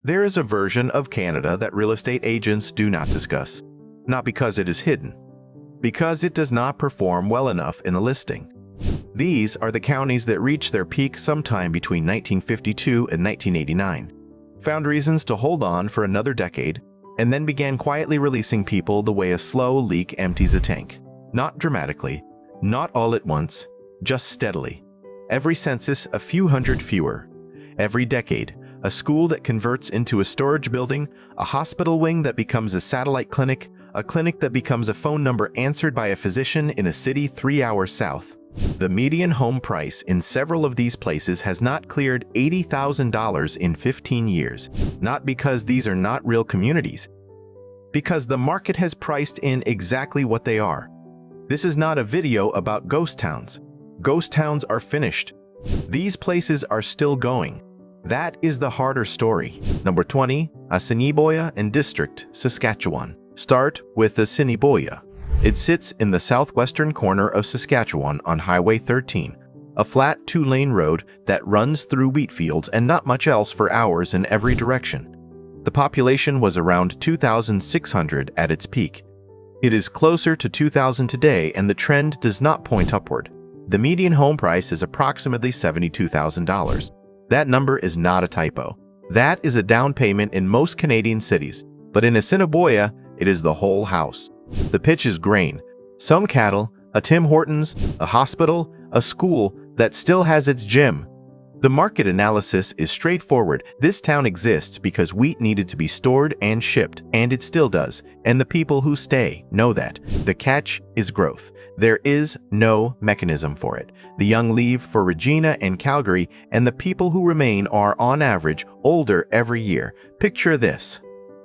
There is a version of Canada that real estate agents do not discuss, not because it is hidden, because it does not perform well enough in the listing. These are the counties that reached their peak sometime between 1952 and 1989, found reasons to hold on for another decade, and then began quietly releasing people the way a slow leak empties a tank. Not dramatically, not all at once, just steadily. Every census, a few hundred fewer. Every decade, a school that converts into a storage building, a hospital wing that becomes a satellite clinic, a clinic that becomes a phone number answered by a physician in a city 3 hours south. The median home price in several of these places has not cleared $80,000 in 15 years, not because these are not real communities, because the market has priced in exactly what they are. This is not a video about ghost towns. Ghost towns are finished. These places are still going. That is the harder story. Number 20, Assiniboia and District, Saskatchewan. Start with Assiniboia. It sits in the southwestern corner of Saskatchewan on Highway 13, a flat 2-lane road that runs through wheat fields and not much else for hours in every direction. The population was around 2,600 at its peak. It is closer to 2,000 today, and the trend does not point upward. The median home price is approximately $72,000. That number is not a typo. That is a down payment in most Canadian cities, but in Assiniboia, it is the whole house. The pitch is grain, some cattle, a Tim Hortons, a hospital, a school that still has its gym. The market analysis is straightforward. This town exists because wheat needed to be stored and shipped, and it still does, and the people who stay know that. The catch is growth. There is no mechanism for it. The young leave for Regina and Calgary, and the people who remain are, on average, older every year. Picture this.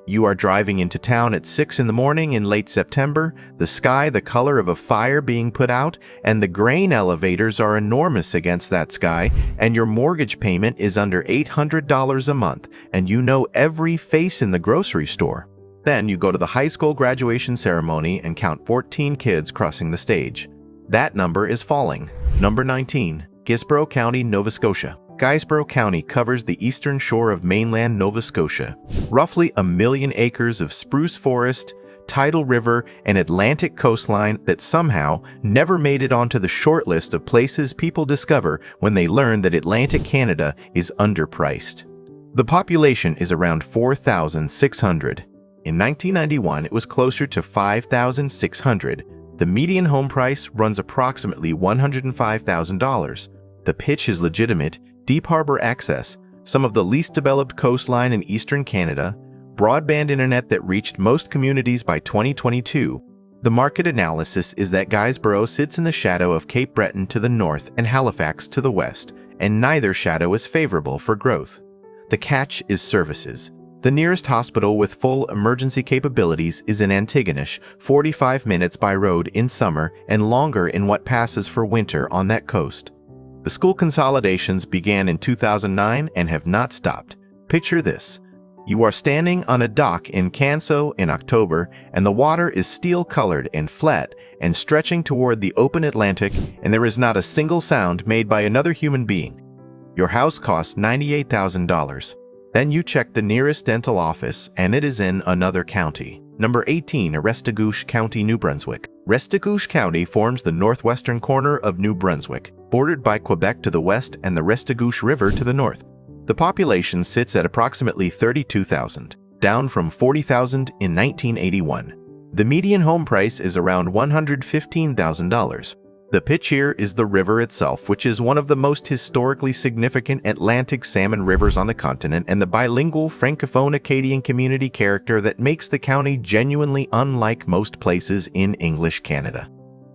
You are driving into town at 6 in the morning in late September, the sky the color of a fire being put out, and the grain elevators are enormous against that sky, and your mortgage payment is under $800 a month, and you know every face in the grocery store. Then you go to the high school graduation ceremony and count 14 kids crossing the stage. That number is falling. Number 19, Guisborough County, Nova Scotia. Guisborough County covers the eastern shore of mainland Nova Scotia. Roughly 1 million acres of spruce forest, tidal river, and Atlantic coastline that somehow never made it onto the short list of places people discover when they learn that Atlantic Canada is underpriced. The population is around 4,600. In 1991, it was closer to 5,600. The median home price runs approximately $105,000. The pitch is legitimate. Deep harbor access, some of the least developed coastline in eastern Canada, broadband internet that reached most communities by 2022. The market analysis is that Guisborough sits in the shadow of Cape Breton to the north and Halifax to the west, and neither shadow is favorable for growth. The catch is services. The nearest hospital with full emergency capabilities is in Antigonish, 45 minutes by road in summer and longer in what passes for winter on that coast. The school consolidations began in 2009 and have not stopped. Picture this. You are standing on a dock in Canso in October, and the water is steel-colored and flat and stretching toward the open Atlantic, and there is not a single sound made by another human being. Your house costs $98,000. Then you check the nearest dental office, and it is in another county. Number 18, Restigouche County, New Brunswick. Restigouche County forms the northwestern corner of New Brunswick, bordered by Quebec to the west and the Restigouche River to the north. The population sits at approximately 32,000, down from 40,000 in 1981. The median home price is around $115,000. The pitch here is the river itself, which is one of the most historically significant Atlantic salmon rivers on the continent, and the bilingual Francophone Acadian community character that makes the county genuinely unlike most places in English Canada.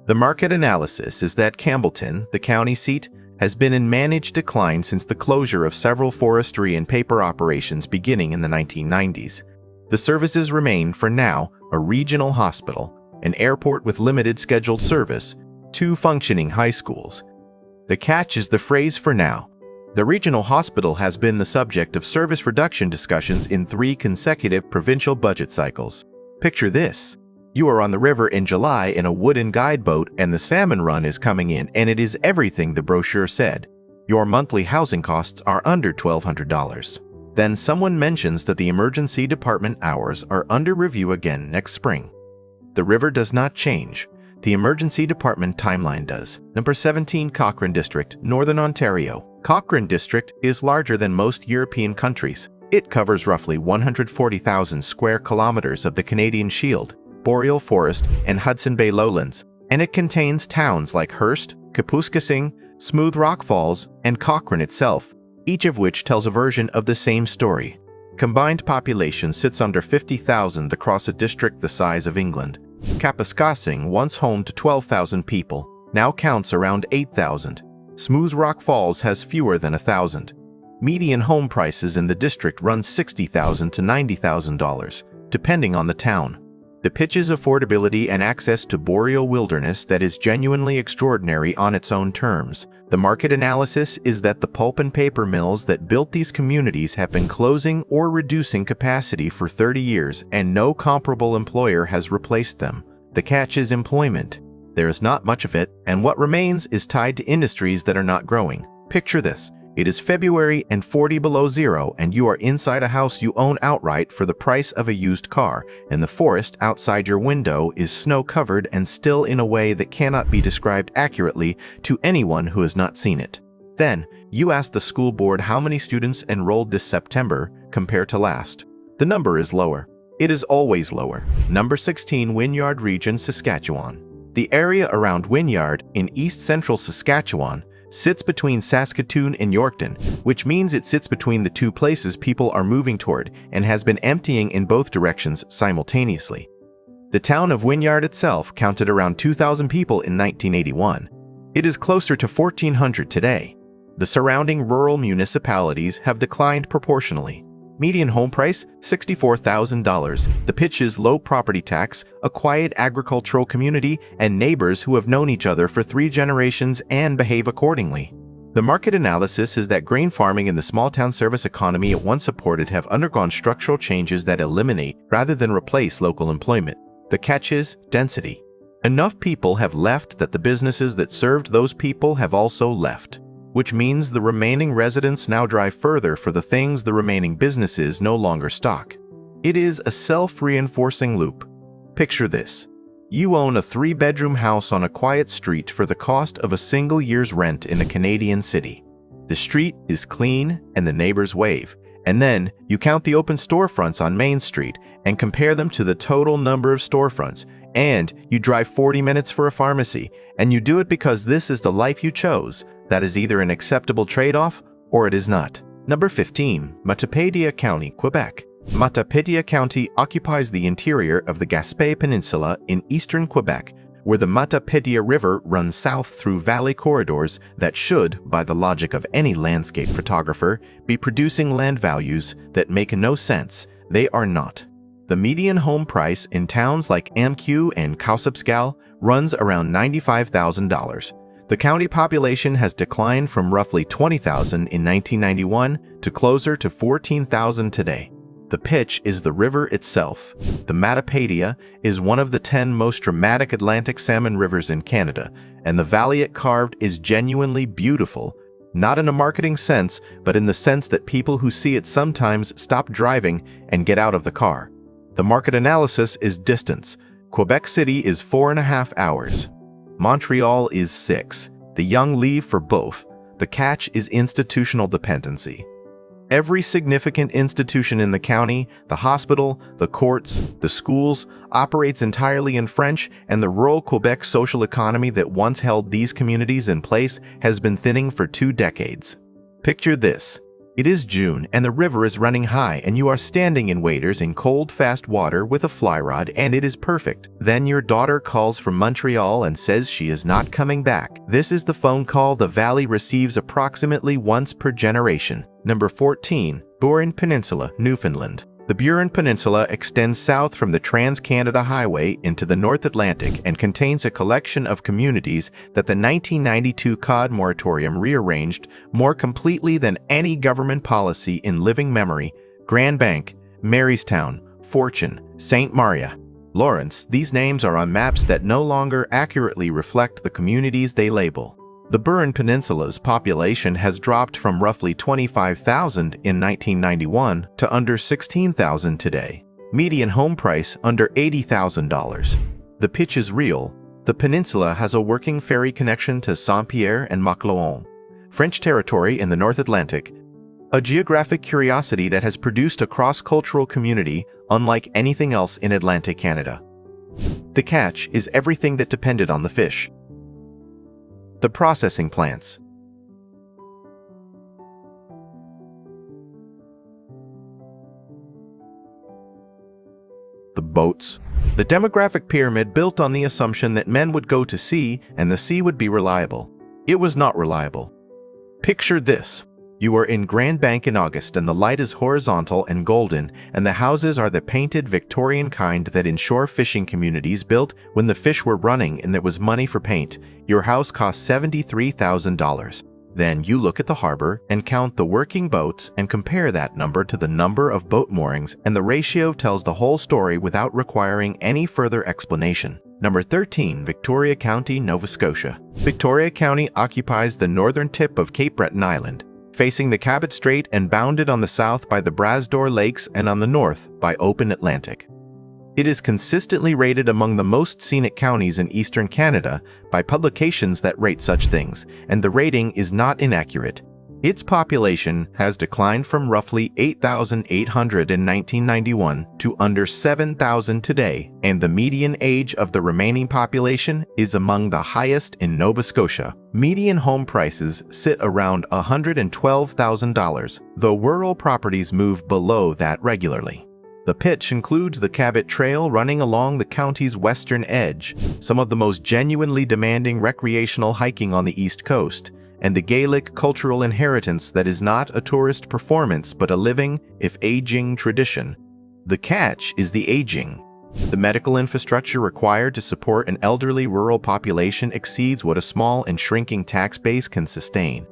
The market analysis is that Campbellton, the county seat, has been in managed decline since the closure of several forestry and paper operations beginning in the 1990s. The services remain, for now, a regional hospital, an airport with limited scheduled service, 2 functioning high schools. The catch is the phrase "for now." The regional hospital has been the subject of service reduction discussions in 3 consecutive provincial budget cycles. Picture this. You are on the river in July in a wooden guide boat, and the salmon run is coming in, and it is everything the brochure said. Your monthly housing costs are under $1,200. Then someone mentions that the emergency department hours are under review again next spring. The river does not change. The emergency department timeline does. Number 17, Cochrane District, Northern Ontario. Cochrane District is larger than most European countries. It covers roughly 140,000 square kilometers of the Canadian Shield, Boreal Forest, and Hudson Bay lowlands, and it contains towns like Hearst, Kapuskasing, Smooth Rock Falls, and Cochrane itself, each of which tells a version of the same story. Combined population sits under 50,000 across a district the size of England. Kapuskasing, once home to 12,000 people, now counts around 8,000. Smooth Rock Falls has fewer than 1,000. Median home prices in the district run $60,000 to $90,000, depending on the town. The pitch's affordability and access to boreal wilderness that is genuinely extraordinary on its own terms. The market analysis is that the pulp and paper mills that built these communities have been closing or reducing capacity for 30 years, and no comparable employer has replaced them. The catch is employment. There is not much of it, and what remains is tied to industries that are not growing. Picture this. It is February and 40 below zero, and you are inside a house you own outright for the price of a used car, and the forest outside your window is snow-covered and still in a way that cannot be described accurately to anyone who has not seen it. Then, you ask the school board how many students enrolled this September compared to last. The number is lower. It is always lower. Number 16, Wynyard Region, Saskatchewan. The area around Wynyard in east-central Saskatchewan sits between Saskatoon and Yorkton, which means it sits between the two places people are moving toward and has been emptying in both directions simultaneously. The town of Wynyard itself counted around 2,000 people in 1981. It is closer to 1,400 today. The surrounding rural municipalities have declined proportionally. Median home price, $64,000. The pitch's low property tax, a quiet agricultural community, and neighbors who have known each other for 3 generations and behave accordingly. The market analysis is that grain farming and the small-town service economy it once supported have undergone structural changes that eliminate rather than replace local employment. The catch is density. Enough people have left that the businesses that served those people have also left, which means the remaining residents now drive further for the things the remaining businesses no longer stock. It is a self-reinforcing loop. Picture this. You own a 3-bedroom house on a quiet street for the cost of a single year's rent in a Canadian city. The street is clean and the neighbors wave. And then you count the open storefronts on Main Street and compare them to the total number of storefronts. And you drive 40 minutes for a pharmacy. And you do it because this is the life you chose. That is either an acceptable trade-off or it is not. Number 15, Manitoba County, Quebec. Manitoba County occupies the interior of the Gaspé Peninsula in eastern Quebec, where the Manitoba River runs south through valley corridors that should, by the logic of any landscape photographer, be producing land values that make no sense. They are not. The median home price in towns like Amqu and Kausapskal runs around $95,000. The county population has declined from roughly 20,000 in 1991 to closer to 14,000 today. The pitch is the river itself. The Manitoba is one of the 10 most dramatic Atlantic salmon rivers in Canada, and the valley it carved is genuinely beautiful, not in a marketing sense, but in the sense that people who see it sometimes stop driving and get out of the car. The market analysis is distance. Quebec City is 4.5 hours. Montreal is 6. The young leave for both. The catch is institutional dependency. Every significant institution in the county, the hospital, the courts, the schools, operates entirely in French, and the rural Quebec social economy that once held these communities in place has been thinning for 2 decades. Picture this. It is June and the river is running high and you are standing in waders in cold, fast water with a fly rod and it is perfect. Then your daughter calls from Montreal and says she is not coming back. This is the phone call the valley receives approximately once per generation. Number 14, Burin Peninsula, Newfoundland. The Burin Peninsula extends south from the Trans-Canada Highway into the North Atlantic and contains a collection of communities that the 1992 COD moratorium rearranged more completely than any government policy in living memory. Grand Bank, Marystown, Fortune, St. Maria, Lawrence, these names are on maps that no longer accurately reflect the communities they label. The Burin Peninsula's population has dropped from roughly 25,000 in 1991 to under 16,000 today. Median home price under $80,000. The pitch is real. The peninsula has a working ferry connection to Saint-Pierre and Miquelon, French territory in the North Atlantic, a geographic curiosity that has produced a cross-cultural community unlike anything else in Atlantic Canada. The catch is everything that depended on the fish. The processing plants. The boats. The demographic pyramid built on the assumption that men would go to sea and the sea would be reliable. It was not reliable. Picture this. You are in Grand Bank in August and the light is horizontal and golden, and the houses are the painted Victorian kind that inshore fishing communities built when the fish were running and there was money for paint. Your house cost $73,000. Then you look at the harbor and count the working boats and compare that number to the number of boat moorings, and the ratio tells the whole story without requiring any further explanation. Number 13, Victoria County, Nova Scotia. Victoria County occupies the northern tip of Cape Breton Island, facing the Cabot Strait and bounded on the south by the Brasdor Lakes and on the north by open Atlantic. It is consistently rated among the most scenic counties in eastern Canada by publications that rate such things, and the rating is not inaccurate. Its population has declined from roughly 8,800 in 1991 to under 7,000 today, and the median age of the remaining population is among the highest in Nova Scotia. Median home prices sit around $112,000, though rural properties move below that regularly. The pitch includes the Cabot Trail running along the county's western edge, some of the most genuinely demanding recreational hiking on the East Coast, and the Gaelic cultural inheritance that is not a tourist performance but a living, if aging, tradition. The catch is the aging. The medical infrastructure required to support an elderly rural population exceeds what a small and shrinking tax base can sustain.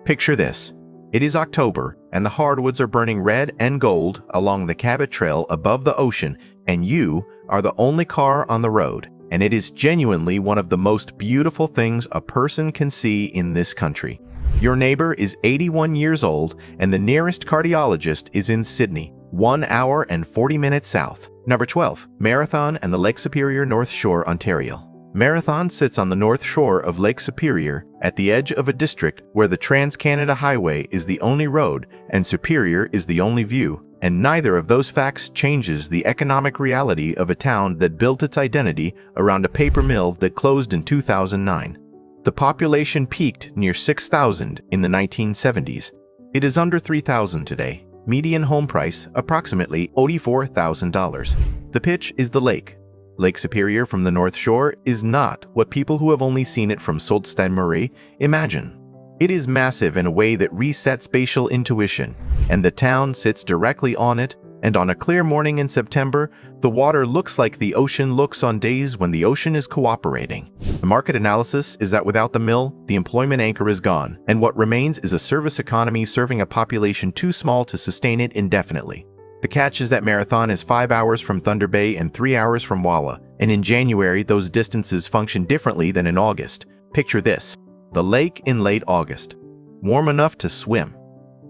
Picture this. It is October, and the hardwoods are burning red and gold along the Cabot Trail above the ocean, and you are the only car on the road. And it is genuinely one of the most beautiful things a person can see in this country. Your neighbor is 81 years old, and the nearest cardiologist is in Sydney, 1 hour and 40 minutes south. Number 12, Marathon and the Lake Superior North Shore, Ontario. Marathon sits on the north shore of Lake Superior, at the edge of a district where the Trans-Canada Highway is the only road and Superior is the only view, and neither of those facts changes the economic reality of a town that built its identity around a paper mill that closed in 2009. The population peaked near 6,000 in the 1970s. It is under 3,000 today. Median home price approximately $84,000. The pitch is the lake. Lake Superior from the North Shore is not what people who have only seen it from Sault Ste. Marie imagine. It is massive in a way that resets spatial intuition, and the town sits directly on it, and on a clear morning in September, the water looks like the ocean looks on days when the ocean is cooperating. The market analysis is that without the mill, the employment anchor is gone, and what remains is a service economy serving a population too small to sustain it indefinitely. The catch is that Marathon is 5 hours from Thunder Bay and 3 hours from Wawa, and in January those distances function differently than in August. Picture this. The lake in late August. Warm enough to swim.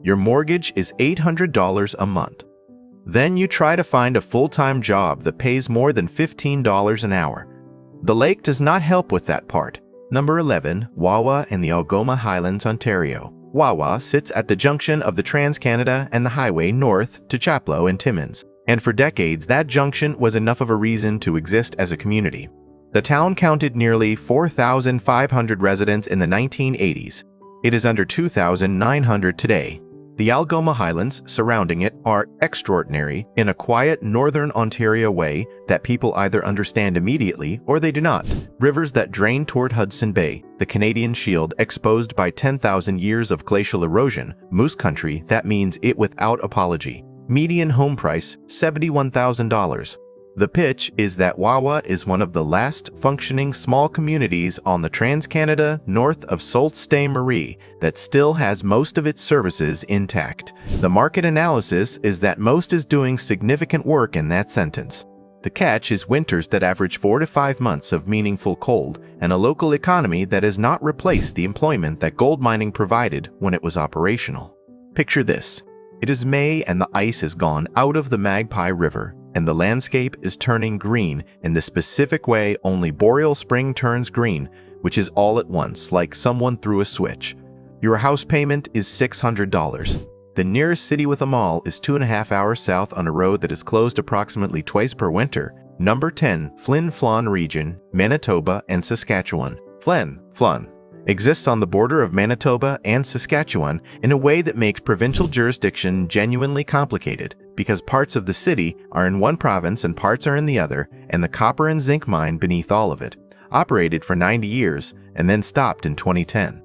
Your mortgage is $800 a month. Then you try to find a full-time job that pays more than $15 an hour. The lake does not help with that part. Number 11, Wawa and the Algoma Highlands, Ontario. Wawa sits at the junction of the Trans-Canada and the highway north to Chapleau and Timmins, and for decades that junction was enough of a reason to exist as a community. The town counted nearly 4,500 residents in the 1980s. It is under 2,900 today. The Algoma Highlands surrounding it are extraordinary in a quiet northern Ontario way that people either understand immediately or they do not. Rivers that drain toward Hudson Bay, the Canadian Shield exposed by 10,000 years of glacial erosion, moose country that means it without apology. Median home price, $71,000. The pitch is that Wawa is one of the last functioning small communities on the Trans-Canada north of Sault Ste. Marie that still has most of its services intact. The market analysis is that most is doing significant work in that sentence. The catch is winters that average 4 to 5 months of meaningful cold and a local economy that has not replaced the employment that gold mining provided when it was operational. Picture this. It is May and the ice has gone out of the Magpie River and the landscape is turning green in the specific way only boreal spring turns green, which is all at once, like someone threw a switch. Your house payment is $600. The nearest city with a mall is 2.5 hours south on a road that is closed approximately twice per winter. Number 10, Flin Flon Region, Manitoba and Saskatchewan. Flin Flon exists on the border of Manitoba and Saskatchewan in a way that makes provincial jurisdiction genuinely complicated, because parts of the city are in one province and parts are in the other, and the copper and zinc mine beneath all of it. Operated for 90 years and then stopped in 2010.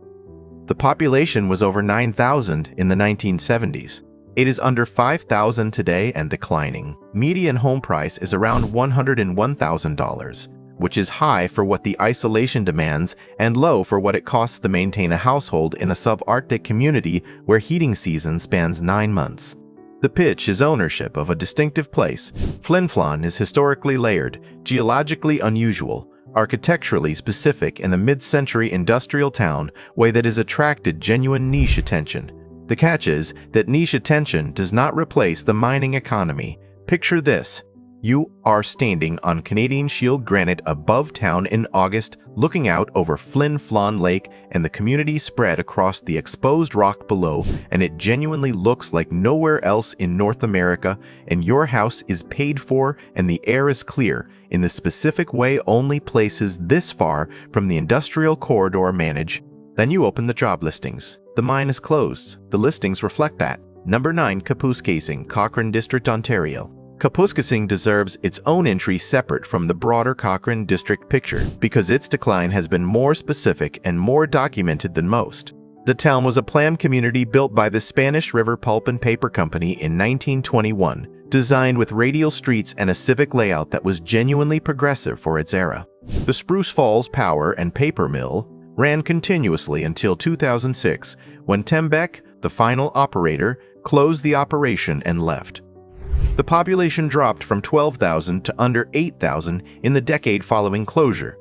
The population was over 9,000 in the 1970s. It is under 5,000 today and declining. Median home price is around $101,000, which is high for what the isolation demands and low for what it costs to maintain a household in a subarctic community where heating season spans 9 months. The pitch is ownership of a distinctive place. Flin Flon is historically layered, geologically unusual, architecturally specific in the mid-century industrial town way that has attracted genuine niche attention. The catch is that niche attention does not replace the mining economy. Picture this. You are standing on Canadian Shield granite above town in August, looking out over Flin Flon Lake and the community spread across the exposed rock below, and it genuinely looks like nowhere else in North America, and your house is paid for and the air is clear in the specific way only places this far from the industrial corridor manage. Then you open the job listings. The mine is closed. The listings reflect that. Number 9, Kapuskasing, Cochrane District, Ontario. Kapuskasing deserves its own entry separate from the broader Cochrane District picture because its decline has been more specific and more documented than most. The town was a planned community built by the Spanish River Pulp and Paper Company in 1921, designed with radial streets and a civic layout that was genuinely progressive for its era. The Spruce Falls Power and Paper Mill ran continuously until 2006, when Tembec, the final operator, closed the operation and left. The population dropped from 12,000 to under 8,000 in the decade following closure.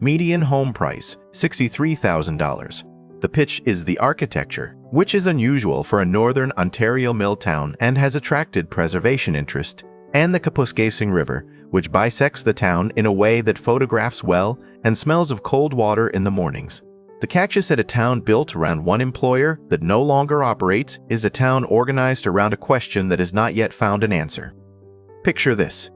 Median home price, $63,000. The pitch is the architecture, which is unusual for a northern Ontario mill town and has attracted preservation interest, and the Kapuskasing River, which bisects the town in a way that photographs well and smells of cold water in the mornings. The catch is that a town built around one employer that no longer operates is a town organized around a question that has not yet found an answer. Picture this.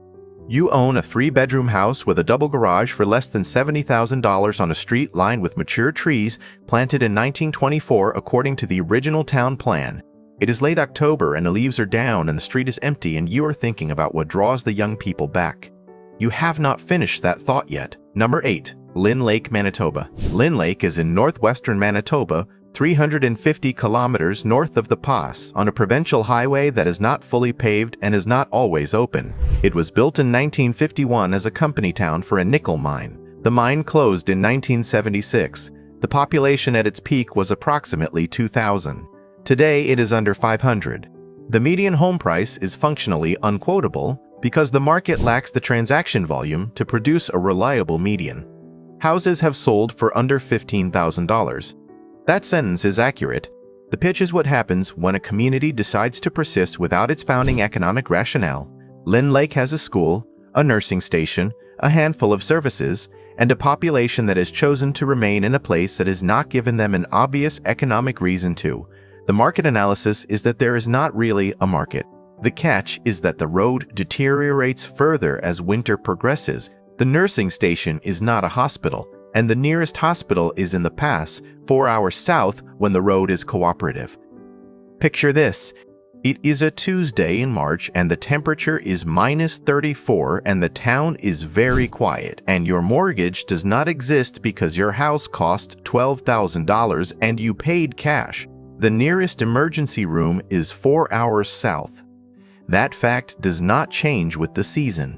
You own a 3-bedroom house with a double garage for less than $70,000 on a street lined with mature trees planted in 1924 according to the original town plan. It is late October and the leaves are down and the street is empty and you are thinking about what draws the young people back. You have not finished that thought yet. Number 8. Lynn Lake, Manitoba. Lynn Lake is in northwestern Manitoba, 350 kilometers north of the Pass, on a provincial highway that is not fully paved and is not always open. It was built in 1951 as a company town for a nickel mine. The mine closed in 1976. The population at its peak was approximately 2,000. Today it is under 500. The median home price is functionally unquotable because the market lacks the transaction volume to produce a reliable median. Houses have sold for under $15,000. That sentence is accurate. The pitch is what happens when a community decides to persist without its founding economic rationale. Lynn Lake has a school, a nursing station, a handful of services, and a population that has chosen to remain in a place that has not given them an obvious economic reason to. The market analysis is that there is not really a market. The catch is that the road deteriorates further as winter progresses. The nursing station is not a hospital, and the nearest hospital is in the pass, 4 hours south when the road is cooperative. Picture this. It is a Tuesday in March and the temperature is -34 and the town is very quiet and your mortgage does not exist because your house cost $12,000 and you paid cash. The nearest emergency room is 4 hours south. That fact does not change with the season.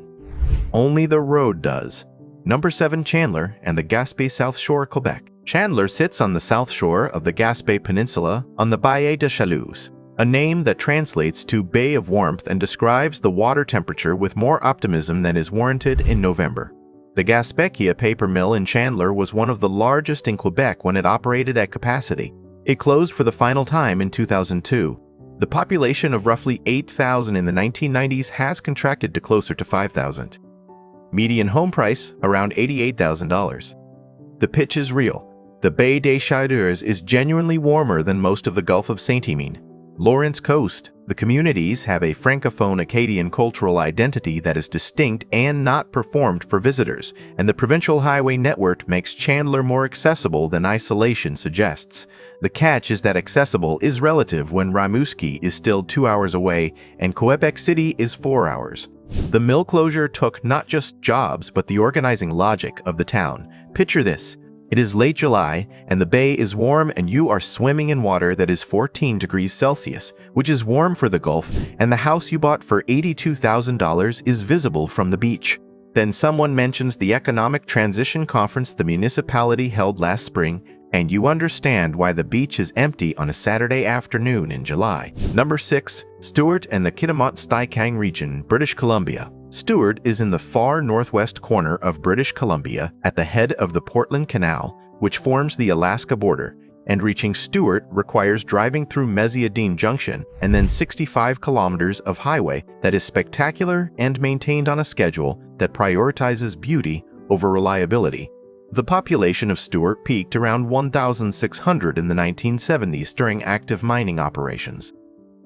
Only the road does. Number 7, Chandler and the Gaspé South Shore, Quebec. Chandler sits on the south shore of the Gaspé Peninsula on the Baie des Chaleurs. a name that translates to Bay of Warmth and describes the water temperature with more optimism than is warranted in November. The Gaspékia paper mill in Chandler was one of the largest in Quebec when it operated at capacity. It closed for the final time in 2002. The population of roughly 8,000 in the 1990s has contracted to closer to 5,000. Median home price, around $88,000. The pitch is real. The Baie des Chaleurs is genuinely warmer than most of the Gulf of Saint-Emilion. Lawrence Coast. The communities have a francophone Acadian cultural identity that is distinct and not performed for visitors, and the provincial highway network makes Chandler more accessible than isolation suggests. The catch is that accessible is relative when Rimouski is still 2 hours away and Quebec City is 4 hours. The mill closure took not just jobs but the organizing logic of the town. Picture this. It is late July, and the bay is warm and you are swimming in water that is 14 degrees Celsius, which is warm for the Gulf, and the house you bought for $82,000 is visible from the beach. Then someone mentions the Economic Transition Conference the municipality held last spring, and you understand why the beach is empty on a Saturday afternoon in July. Number 6. Stewart and the Kitimat-Stikang region, British Columbia. Stewart is in the far northwest corner of British Columbia at the head of the Portland Canal, which forms the Alaska border, and reaching Stewart requires driving through Mesiadine Junction and then 65 kilometers of highway that is spectacular and maintained on a schedule that prioritizes beauty over reliability. The population of Stewart peaked around 1,600 in the 1970s during active mining operations.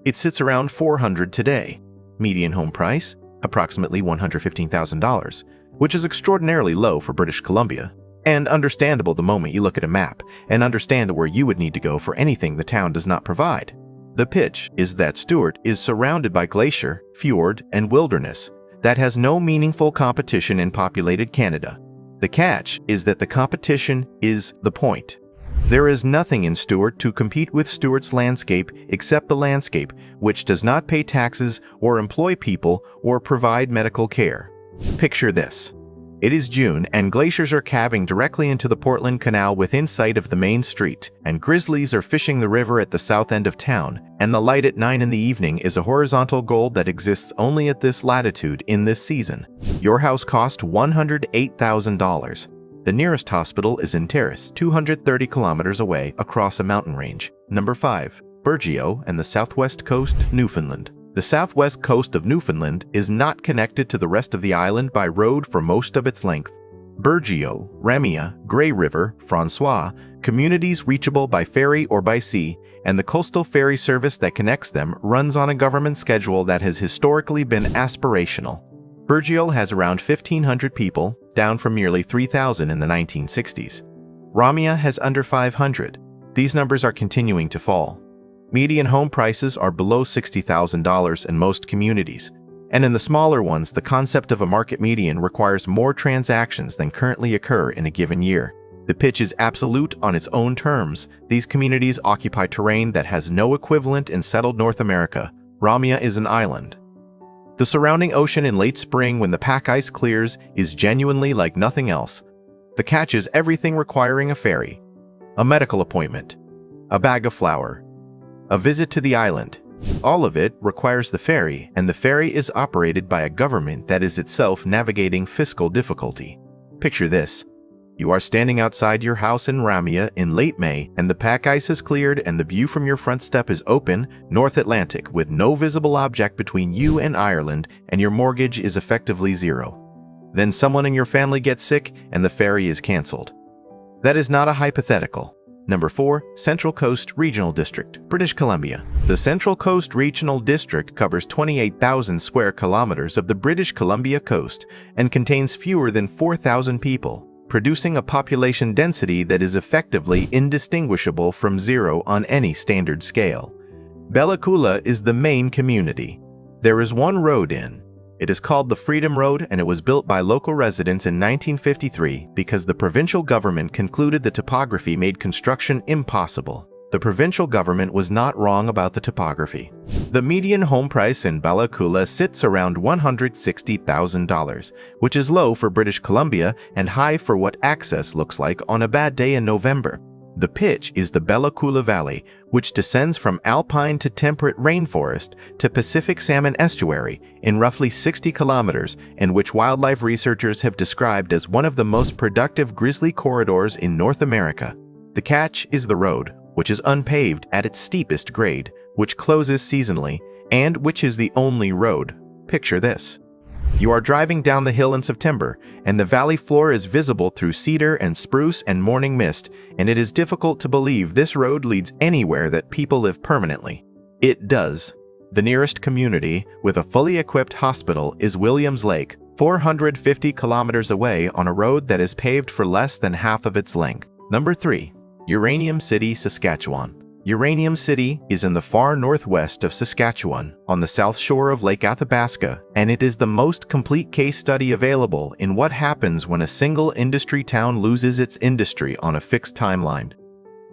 It sits around 400 today. Median home price? Approximately $115,000, which is extraordinarily low for British Columbia, and understandable the moment you look at a map and understand where you would need to go for anything the town does not provide. The pitch is that Stewart is surrounded by glacier, fjord, and wilderness that has no meaningful competition in populated Canada. The catch is that the competition is the point. There is nothing in Stewart to compete with Stewart's landscape except the landscape, which does not pay taxes or employ people or provide medical care. Picture this. It is June and glaciers are calving directly into the Portland Canal within sight of the main street, and grizzlies are fishing the river at the south end of town, and the light at 9 in the evening is a horizontal goal that exists only at this latitude in this season. Your house cost $108,000. The nearest hospital is in Terrace, 230 kilometers away across a mountain range. Number 5. Burgeo and the Southwest Coast, Newfoundland. The southwest coast of Newfoundland is not connected to the rest of the island by road for most of its length. Burgeo, Ramia, Grey River, Francois, communities reachable by ferry or by sea, and the coastal ferry service that connects them runs on a government schedule that has historically been aspirational. Burgeo has around 1,500 people, down from nearly 3,000 in the 1960s. Ramia has under 500. These numbers are continuing to fall. Median home prices are below $60,000 in most communities, and in the smaller ones, the concept of a market median requires more transactions than currently occur in a given year. The pitch is absolute on its own terms. These communities occupy terrain that has no equivalent in settled North America. Ramia is an island. The surrounding ocean in late spring when the pack ice clears is genuinely like nothing else. The catch is everything requiring a ferry, a medical appointment, a bag of flour, a visit to the island. All of it requires the ferry, and the ferry is operated by a government that is itself navigating fiscal difficulty. Picture this. You are standing outside your house in Ramia in late May, and the pack ice has cleared and the view from your front step is open, North Atlantic, with no visible object between you and Ireland, and your mortgage is effectively zero. Then someone in your family gets sick and the ferry is cancelled. That is not a hypothetical. Number 4. Central Coast Regional District, British Columbia. The Central Coast Regional District covers 28,000 square kilometers of the British Columbia coast and contains fewer than 4,000 people, producing a population density that is effectively indistinguishable from zero on any standard scale. Bella Coola is the main community. There is one road in. It is called the Freedom Road, and it was built by local residents in 1953 because the provincial government concluded the topography made construction impossible. The provincial government was not wrong about the topography. The median home price in Bella Coola sits around $160,000, which is low for British Columbia and high for what access looks like on a bad day in November. The pitch is the Bella Coola Valley, which descends from alpine to temperate rainforest to Pacific Salmon Estuary in roughly 60 kilometers, and which wildlife researchers have described as one of the most productive grizzly corridors in North America. The catch is the road, which is unpaved at its steepest grade, which closes seasonally, and which is the only road. Picture this. You are driving down the hill in September, and the valley floor is visible through cedar and spruce and morning mist, and it is difficult to believe this road leads anywhere that people live permanently. It does. The nearest community with a fully equipped hospital is Williams Lake, 450 kilometers away on a road that is paved for less than half of its length. Number 3. Uranium City, Saskatchewan. Uranium City is in the far northwest of Saskatchewan, on the south shore of Lake Athabasca, and it is the most complete case study available in what happens when a single industry town loses its industry on a fixed timeline.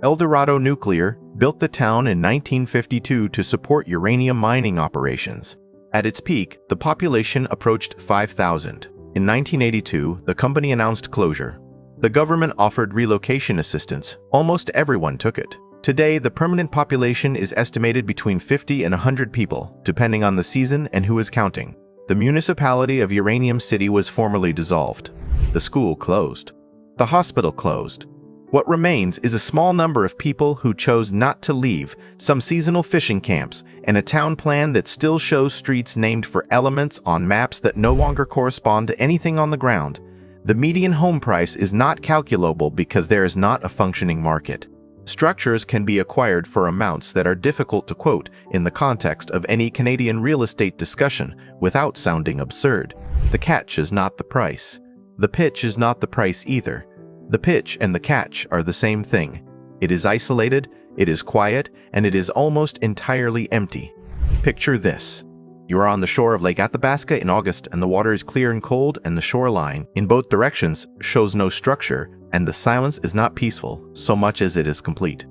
Eldorado Nuclear built the town in 1952 to support uranium mining operations. At its peak, the population approached 5,000. In 1982, the company announced closure. The government offered relocation assistance. Almost everyone took it. Today, the permanent population is estimated between 50 and 100 people, depending on the season and who is counting. The municipality of Uranium City was formally dissolved. The school closed. The hospital closed. What remains is a small number of people who chose not to leave, some seasonal fishing camps, and a town plan that still shows streets named for elements on maps that no longer correspond to anything on the ground. The median home price is not calculable because there is not a functioning market. Structures can be acquired for amounts that are difficult to quote in the context of any Canadian real estate discussion without sounding absurd. The catch is not the price. The pitch is not the price either. The pitch and the catch are the same thing. It is isolated, it is quiet, and it is almost entirely empty. Picture this. You are on the shore of Lake Athabasca in August, and the water is clear and cold, and the shoreline, in both directions, shows no structure, and the silence is not peaceful so much as it is complete.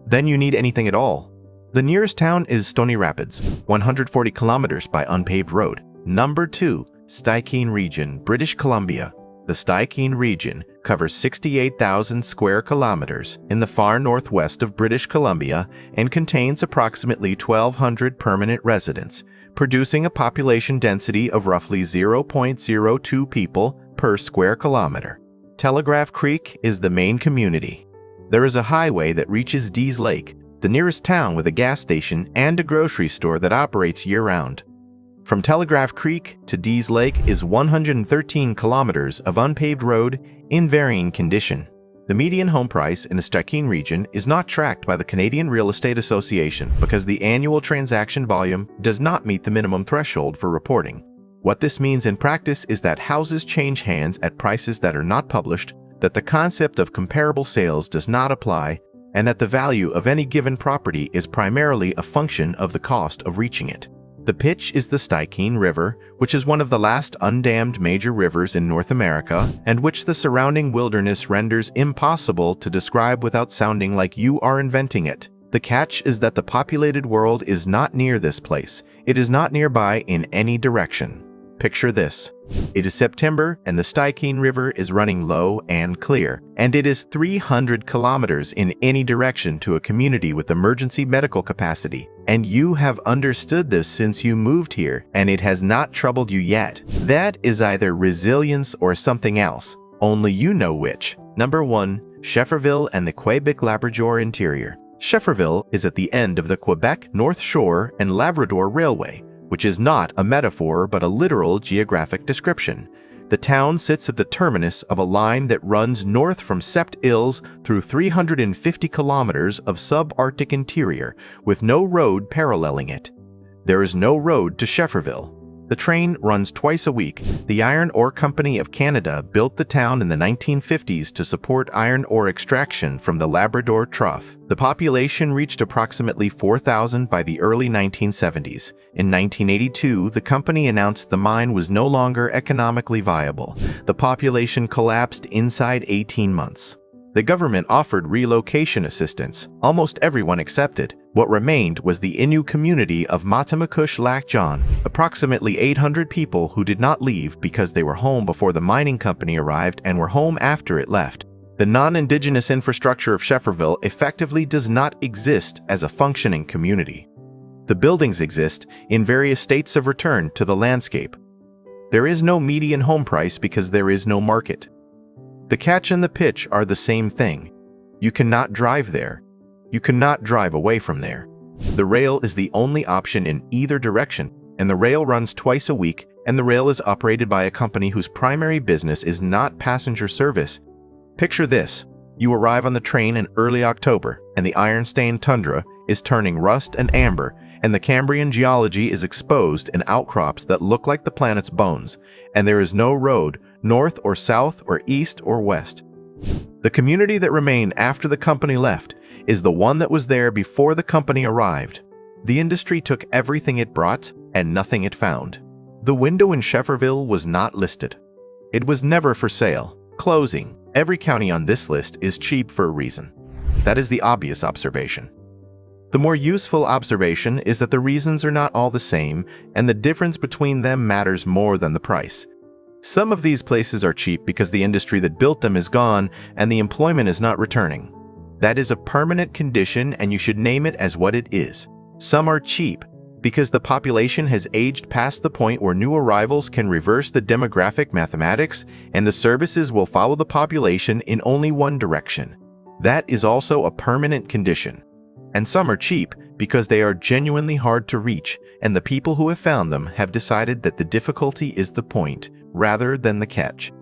Then you need anything at all. The nearest town is Stony Rapids, 140 kilometers by unpaved road. Number 2. Stikine Region, British Columbia. The Stikine region covers 68,000 square kilometers in the far northwest of British Columbia and contains approximately 1,200 permanent residents, producing a population density of roughly 0.02 people per square kilometer. Telegraph Creek is the main community. There is a highway that reaches Dease Lake, the nearest town with a gas station and a grocery store that operates year-round. From Telegraph Creek to Dease Lake is 113 kilometers of unpaved road in varying condition. The median home price in the Stikine region is not tracked by the Canadian Real Estate Association because the annual transaction volume does not meet the minimum threshold for reporting. What this means in practice is that houses change hands at prices that are not published, that the concept of comparable sales does not apply, and that the value of any given property is primarily a function of the cost of reaching it. The pitch is the Stikine River, which is one of the last undammed major rivers in North America, and which the surrounding wilderness renders impossible to describe without sounding like you are inventing it. The catch is that the populated world is not near this place. It is not nearby in any direction. Picture this. It is September and the Stikine River is running low and clear, and it is 300 kilometers in any direction to a community with emergency medical capacity. And you have understood this since you moved here, and it has not troubled you yet. That is either resilience or something else. Only you know which. Number 1. Schefferville and the Quebec-Labrador Interior. Schefferville is at the end of the Quebec North Shore and Labrador Railway, which is not a metaphor but a literal geographic description. The town sits at the terminus of a line that runs north from Sept Îles through 350 kilometers of subarctic interior, with no road paralleling it. There is no road to Schefferville. The train runs twice a week. The Iron Ore Company of Canada built the town in the 1950s to support iron ore extraction from the Labrador Trough. The population reached approximately 4,000 by the early 1970s. In 1982, the company announced the mine was no longer economically viable. The population collapsed inside 18 months. The government offered relocation assistance. Almost everyone accepted. What remained was the Innu community of Matamakush Lac John, approximately 800 people who did not leave because they were home before the mining company arrived and were home after it left. The non-Indigenous infrastructure of Schefferville effectively does not exist as a functioning community. The buildings exist in various states of return to the landscape. There is no median home price because there is no market. The catch and the pitch are the same thing. You cannot drive there. You cannot drive away from there. The rail is the only option in either direction, and the rail runs twice a week, and the rail is operated by a company whose primary business is not passenger service. Picture this. You arrive on the train in early October, and the iron-stained tundra is turning rust and amber, and the Cambrian geology is exposed in outcrops that look like the planet's bones, and there is no road, north or south or east or west. The community that remained after the company left is the one that was there before the company arrived. The industry took everything it brought and nothing it found. The window in Schefferville was not listed. It was never for sale. Closing. Every county on this list is cheap for a reason. That is the obvious observation. The more useful observation is that the reasons are not all the same, and the difference between them matters more than the price. Some of these places are cheap because the industry that built them is gone and the employment is not returning. That is a permanent condition, and you should name it as what it is. Some are cheap because the population has aged past the point where new arrivals can reverse the demographic mathematics, and the services will follow the population in only one direction. That is also a permanent condition. And some are cheap because they are genuinely hard to reach, and the people who have found them have decided that the difficulty is the point rather than the catch.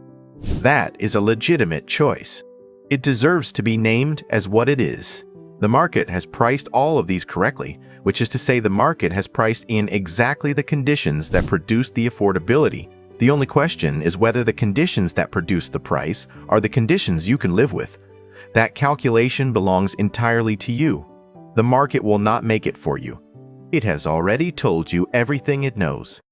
That is a legitimate choice. It deserves to be named as what it is. The market has priced all of these correctly, which is to say the market has priced in exactly the conditions that produced the affordability. The only question is whether the conditions that produce the price are the conditions you can live with. That calculation belongs entirely to you. The market will not make it for you. It has already told you everything it knows.